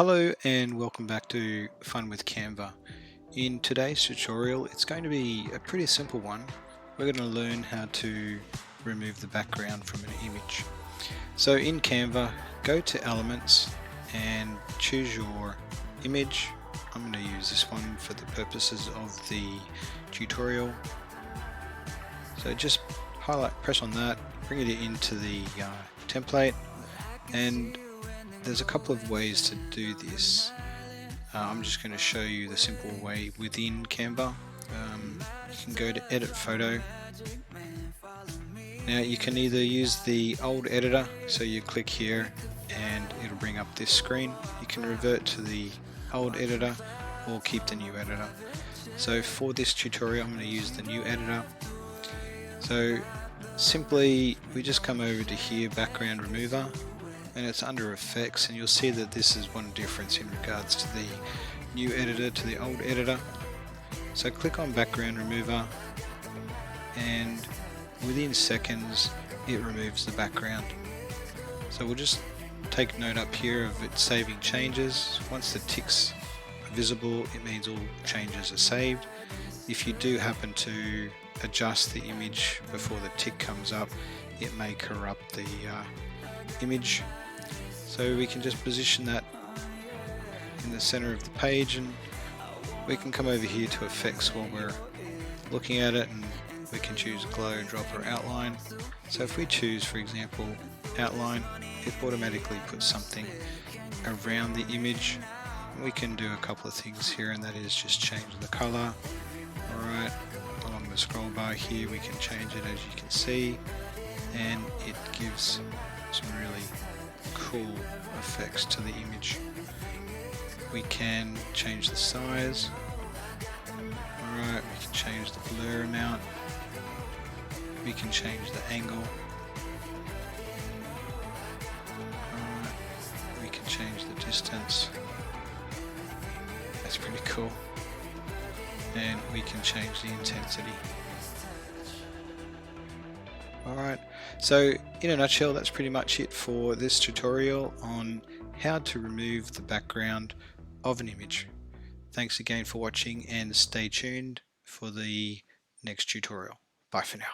Hello and welcome back to Fun with Canva. In today's tutorial, it's going to be a pretty simple one. We're going to learn how to remove the background from an image. So in Canva, go to Elements and choose your image. I'm going to use this one for the purposes of the tutorial. So just press on that, bring it into the template, and there's a couple of ways to do this. I'm just going to show you the simple way within Canva. You can go to Edit Photo. Now you can either use the old editor, so you click here and it'll bring up this screen. You can revert to the old editor or keep the new editor. So for this tutorial I'm going to use the new editor. So simply we just come over to here, Background Remover, and it's under Effects, and you'll see that this is one difference in regards to the new editor to the old editor. So click on Background Remover and within seconds it removes the background. So we'll just take note up here of it saving changes. Once the ticks are visible, it means all changes are saved. If you do happen to adjust the image before the tick comes up, it may corrupt the image. So we can just position that in the center of the page, and we can come over here to Effects while we're looking at it, and we can choose Glow, Drop or Outline. So if we choose, for example, Outline, it automatically puts something around the image. We can do a couple of things here, and that is just change the color. Alright, along the scroll bar here we can change it, as you can see, and it gives some really cool effects to the image. We can change the size. Alright, we can change the blur amount. We can change the angle. Alright, we can change the distance. That's pretty cool. And we can change the intensity. Alright, so in a nutshell, that's pretty much it for this tutorial on how to remove the background of an image. Thanks again for watching, and stay tuned for the next tutorial. Bye for now.